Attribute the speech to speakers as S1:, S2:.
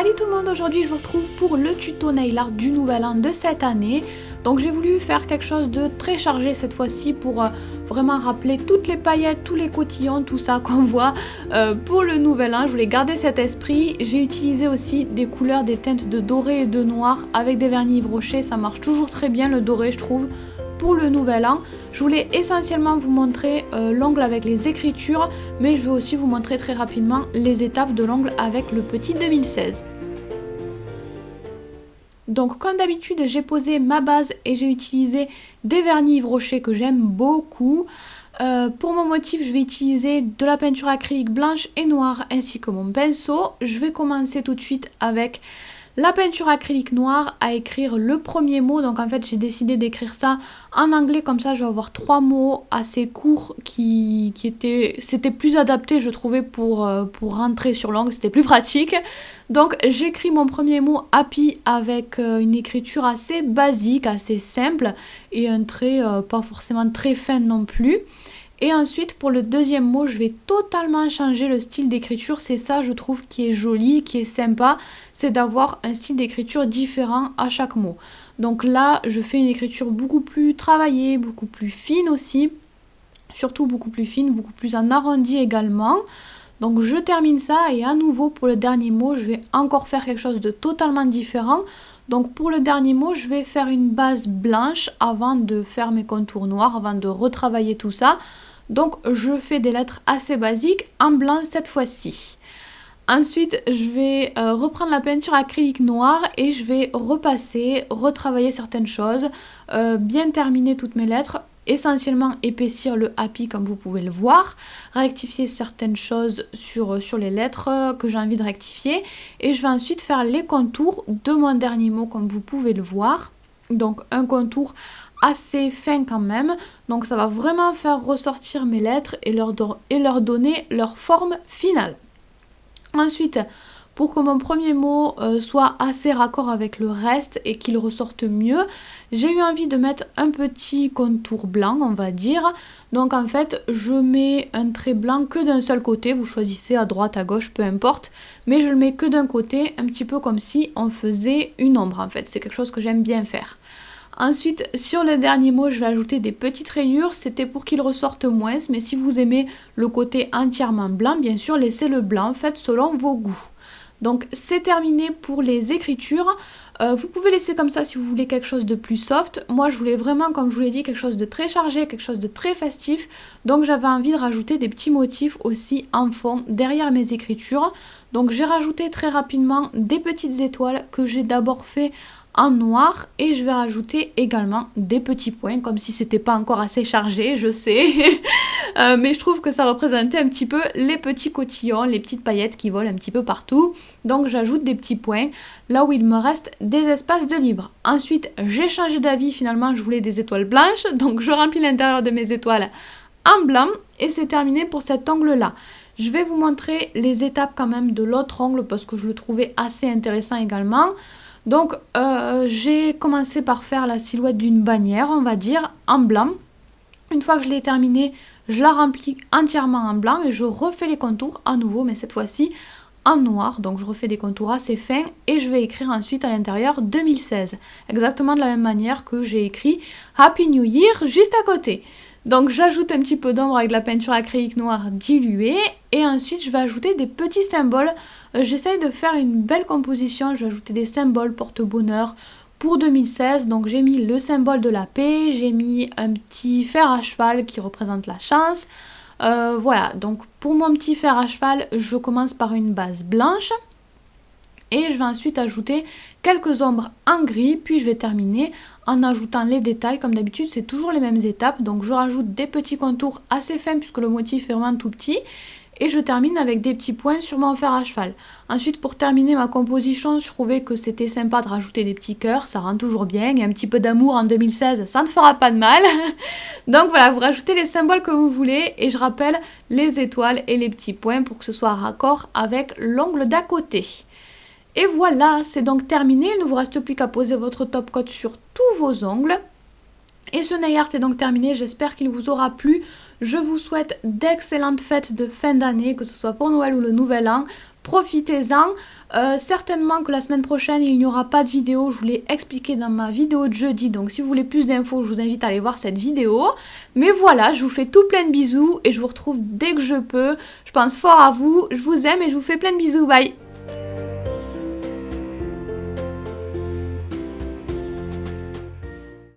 S1: Salut tout le monde, aujourd'hui je vous retrouve pour le tuto nail art du nouvel an de cette année. Donc j'ai voulu faire quelque chose de très chargé cette fois-ci pour vraiment rappeler toutes les paillettes, tous les cotillons, tout ça qu'on voit pour le nouvel an. Je voulais garder cet esprit. J'ai utilisé aussi des couleurs, des teintes de doré et de noir avec des vernis Yves Rocher. Ça marche toujours très bien le doré je trouve pour le nouvel an. Je voulais essentiellement vous montrer l'ongle avec les écritures, mais je vais aussi vous montrer très rapidement les étapes de l'ongle avec le petit 2016. Donc comme d'habitude, j'ai posé ma base et j'ai utilisé des vernis Yves Rocher que j'aime beaucoup. Pour mon motif, je vais utiliser de la peinture acrylique blanche et noire ainsi que mon pinceau. Je vais commencer tout de suite avec la peinture acrylique noire à écrire le premier mot. Donc en fait j'ai décidé d'écrire ça en anglais, comme ça je vais avoir 3 mots assez courts c'était plus adapté je trouvais pour rentrer sur l'ongle, c'était plus pratique. Donc j'écris mon premier mot happy avec une écriture assez basique, assez simple et un trait pas forcément très fin non plus. Et ensuite pour le deuxième mot, je vais totalement changer le style d'écriture. C'est ça je trouve qui est joli, qui est sympa, c'est d'avoir un style d'écriture différent à chaque mot. Donc là je fais une écriture beaucoup plus travaillée, beaucoup plus fine aussi. Surtout beaucoup plus fine, beaucoup plus en arrondi également. Donc je termine ça et à nouveau pour le dernier mot, je vais encore faire quelque chose de totalement différent. Donc pour le dernier mot, je vais faire une base blanche avant de faire mes contours noirs, avant de retravailler tout ça. Donc je fais des lettres assez basiques en blanc cette fois-ci. Ensuite, je vais reprendre la peinture acrylique noire et je vais repasser, retravailler certaines choses, bien terminer toutes mes lettres, essentiellement épaissir le happy comme vous pouvez le voir, rectifier certaines choses sur les lettres que j'ai envie de rectifier et je vais ensuite faire les contours de mon dernier mot comme vous pouvez le voir. Donc un contour assez fin quand même, donc ça va vraiment faire ressortir mes lettres et leur donner leur forme finale. Ensuite, pour que mon premier mot soit assez raccord avec le reste et qu'il ressorte mieux, j'ai eu envie de mettre un petit contour blanc, on va dire. Donc en fait, je mets un trait blanc que d'un seul côté, vous choisissez à droite, à gauche, peu importe. Mais je le mets que d'un côté, un petit peu comme si on faisait une ombre en fait. C'est quelque chose que j'aime bien faire. Ensuite, sur le dernier mot, je vais ajouter des petites rayures. C'était pour qu'il ressorte moins, mais si vous aimez le côté entièrement blanc, bien sûr, laissez le blanc, faites selon vos goûts. Donc c'est terminé pour les écritures. Vous pouvez laisser comme ça si vous voulez quelque chose de plus soft. Moi je voulais vraiment, comme je vous l'ai dit, quelque chose de très chargé, quelque chose de très festif. Donc j'avais envie de rajouter des petits motifs aussi en fond derrière mes écritures. Donc j'ai rajouté très rapidement des petites étoiles que j'ai d'abord fait en noir et je vais rajouter également des petits points comme si c'était pas encore assez chargé, je sais. Mais je trouve que ça représentait un petit peu les petits cotillons, les petites paillettes qui volent un petit peu partout. Donc j'ajoute des petits points là où il me reste des espaces de libre. Ensuite j'ai changé d'avis, finalement je voulais des étoiles blanches, donc je remplis l'intérieur de mes étoiles en blanc et c'est terminé pour cet ongle là. Je vais vous montrer les étapes quand même de l'autre ongle parce que je le trouvais assez intéressant également. Donc j'ai commencé par faire la silhouette d'une bannière, on va dire, en blanc. Une fois que je l'ai terminée, je la remplis entièrement en blanc et je refais les contours à nouveau, mais cette fois-ci en noir. Donc je refais des contours assez fins et je vais écrire ensuite à l'intérieur 2016. Exactement de la même manière que j'ai écrit Happy New Year juste à côté. Donc j'ajoute un petit peu d'ombre avec de la peinture acrylique noire diluée et ensuite je vais ajouter des petits symboles. J'essaye de faire une belle composition, je vais ajouter des symboles porte-bonheur pour 2016. Donc j'ai mis le symbole de la paix, j'ai mis un petit fer à cheval qui représente la chance. Voilà, donc pour mon petit fer à cheval, je commence par une base blanche. Et je vais ensuite ajouter quelques ombres en gris, puis je vais terminer en ajoutant les détails. Comme d'habitude, c'est toujours les mêmes étapes. Donc je rajoute des petits contours assez fins puisque le motif est vraiment tout petit. Et je termine avec des petits points sur mon fer à cheval. Ensuite, pour terminer ma composition, je trouvais que c'était sympa de rajouter des petits cœurs. Ça rend toujours bien. Et un petit peu d'amour en 2016, ça ne fera pas de mal. Donc voilà, vous rajoutez les symboles que vous voulez. Et je rappelle les étoiles et les petits points pour que ce soit raccord avec l'ongle d'à côté. Et voilà, c'est donc terminé, il ne vous reste plus qu'à poser votre top coat sur tous vos ongles. Et ce nail art est donc terminé, j'espère qu'il vous aura plu. Je vous souhaite d'excellentes fêtes de fin d'année, que ce soit pour Noël ou le Nouvel An. profitez-en. Certainement que la semaine prochaine il n'y aura pas de vidéo, je vous l'ai expliqué dans ma vidéo de jeudi, donc si vous voulez plus d'infos je vous invite à aller voir cette vidéo. Mais voilà, je vous fais tout plein de bisous et je vous retrouve dès que je peux. Je pense fort à vous, je vous aime et je vous fais plein de bisous, bye.